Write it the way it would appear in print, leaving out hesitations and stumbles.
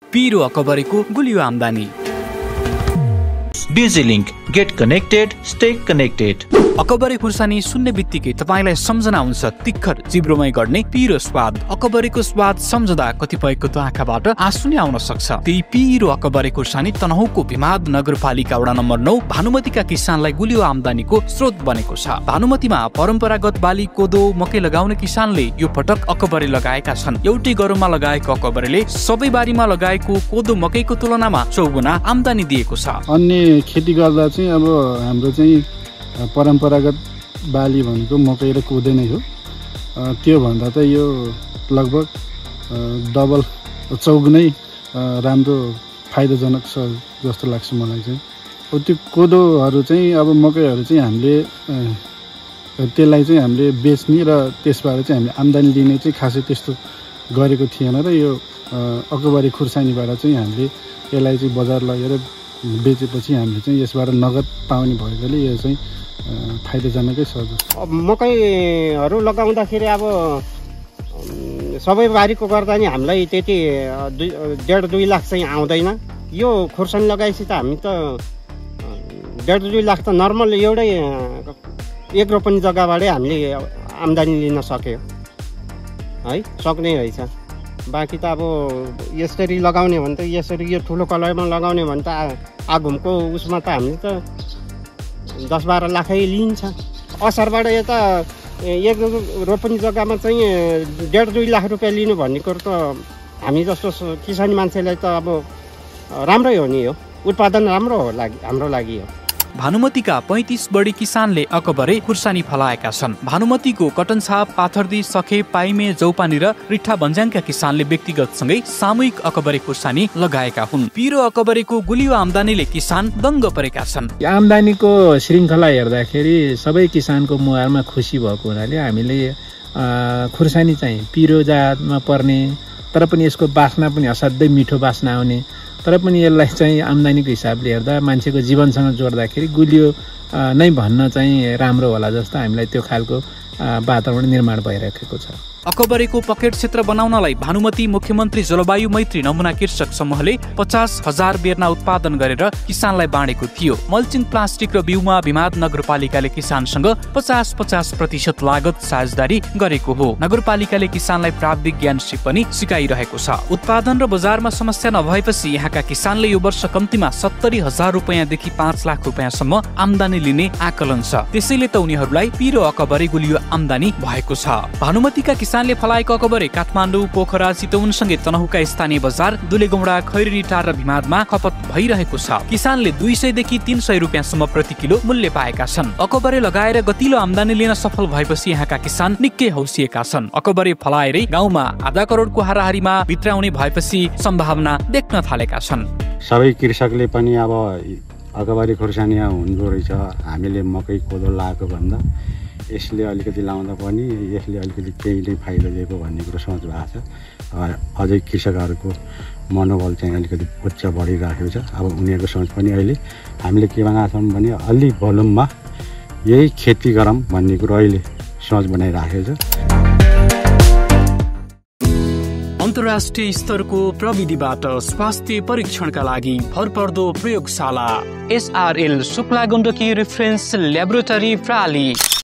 पिरो अकबरेको गुलियो आम्दानी। Digilink, get connected, stay connected. अकबरे खुर्सानी सुन्ने बित्तिकै तपाईलाई सम्झना हुन्छ तिखर जिब्रोमै गर्ने पिरो स्वाद। अकबरेको स्वाद सम्झदा कतिपयको त आँखाबाट आँसु नै आउन सक्छ। त्यही पिरो अकबरे खुर्सानी तनहुँको भिमाद नगरपालिका वडा नम्बर 9 भानुमतीका किसानलाई गुलियो आम्दानीको स्रोत बनेको छ। भानुमतीमा परम्परागत बाली कोदो मकै लगाउने किसानले यो पटक अकबरे लगाएका छन्। एउटै गरोमा लगाएको अकबरेले सबै बारीमा लगाएको कोदो मकैको तुलनामा 4 गुणा आम्दानी दिएको छ। अन्य खेती गर्दा चाहिँ अब हाम्रो चाहिँ परम्परागत बाली भनेको मकै र कोदो नै हो। त्यो भन्दा त यो लगभग डबल चौगुनै राम्रो फाइदाजनक छ जस्तो लाग्छ मलाई चाहिँ। त्यो कोदोहरू चाहिँ अब मकैहरू चाहिँ हामीले त्यसलाई चाहिँ हामीले बेच्ने र त्यसबाट चाहिँ हामीले आम्दानी लिने चाहिँ खासै त्यस्तो गरेको थिएन र यो अकबरे खुर्सानीबाट चाहिँ हामीले यसलाई चाहिँ बजार लगेर बेचेपछि हामीले चाहिँ यसबाट नगद पाउने भएकोले यो चाहिँ फाइदाजनकै छ। मकैहरू लगाउँदाखेरि अब सबै बारीको गर्दा नि हामीलाई त्यति 1.5-2 लाख चाहिँ आउँदैन। यो खुर्सानी लगाएपछि त हामी त 1.5-2 लाख त नर्मल एउटै 1 रोपनी जग्गाबाटै हामीले आम्दानी लिन सक्यो है, सक्ने रहेछ। बाँकी त अब यसरी लगाउने भने त यसरी यो ठुलो कलरमा लगाउने भने त आगुमको उसमा त हामीले त 10-12 लाखै लिन्छ। असारबाट यता 1 रोपनी जग्गामा चाहिँ 1.5-2 लाख रुपियाँ लिनु भन्ने कुरो त हामी जस्तो किसानी मान्छेलाई त अब राम्रै हो नि। यो उत्पादन राम्रो हो हाम्रो लागि हो। भानुमतीका 35 बढी किसानले अकबरे खुर्सानी फलाएका छन्। भानुमतीको कटनछाप, पाथर्दी, सखे, पाइमे, जौपानी र रिठा भन्ज्याङका किसानले व्यक्तिगतसँगै सामूहिक अकबरे खुर्सानी लगाएका हुन्। पिरो अकबरेको गुलियो आम्दानीले किसान दङ्ग परेका छन्। आम्दानीको श्रृङ्खला हेर्दाखेरि सबै किसानको मुहारमा खुसी भएको हुनाले हामीले खुर्सानी चाहिँ पिरो जातमा पर्ने तर पनि यसको बास्ना पनि असाध्यै मिठो बास्ना आउने तर पनि यसलाई चाहिँ आम्दानीको हिसाबले हेर्दा मान्छेको जीवनसँग जोड्दाखेरि गुलियो नै भन्न चाहिँ राम्रो होला जस्तो हामीलाई त्यो खालको वातावरण निर्माण भइरहेको छ। अकबरेको पकेट क्षेत्र बनाउनलाई भानुमती मुख्यमन्त्री जलवायु मैत्री नमुना कृषक समूहले 50,000 बेर्ना उत्पादन गरेर किसानलाई बाँडेको थियो। मल्चिङ प्लास्टिक र बिउमा भिमाद नगरपालिकाले किसानसँग 50-50% लागत साझेदारी गरेको हो। नगरपालिकाले किसानलाई प्राविधिक ज्ञान पनि सिकाइरहेको छ। उत्पादन र बजारमा समस्या नभएपछि यहाँका किसानले यो वर्ष कम्तीमा 70,000 रुपैयाँदेखि 5 लाख रुपैयाँसम्म आम्दानी लिने आकलन छ। त्यसैले त उनीहरूलाई पिरो अकबरे गुलियो आम्दानी भएको छ। भानुमतीका किसानले फलाएको अकबरे काठमाडौँ, पोखरा, चितवनसँगै तनहुँका स्थानीय बजार दुलेगौडा, खैरेनीटार र भिमादमा खपत भइरहेको छ। किसानले 200 देखि 300 रुपियाँसम्म प्रति किलो मूल्य पाएका छन्। अकबरे लगाएर गतिलो आम्दानी लिन सफल भएपछि यहाँका किसान निकै हौसिएका छन्। अकबरे फलाएरै गाउँमा आधा करोडको हाराहारीमा भित्राउने भएपछि सम्भावना देख्न थालेका छन्। सबै कृषकले पनि अब अकबरे खुर्सानी हुँदो रहेछ, हामीले मकै कोदो लगाएको भन्दा यसले अलिकति लाउँदा पनि यसले अलिकति केही नै फाइदा दिएको भन्ने कुरो सोच भएको छ। अझै कृषकहरूको मनोबल चाहिँ अलिकति उच्च बढिराखेको छ। अब उनीहरूको सोच पनि अहिले हामीले के बनाएको छौँ भने अलि भोल्युममा यही खेती गरौँ भन्ने कुरो अहिले सोच बनाइराखेको छ। अन्तर्राष्ट्रिय स्तरको प्रविधिबाट स्वास्थ्य परीक्षणका लागि भरपर्दो प्रयोगशाला SRL Shukla Gandaki reference laboratory प्राली।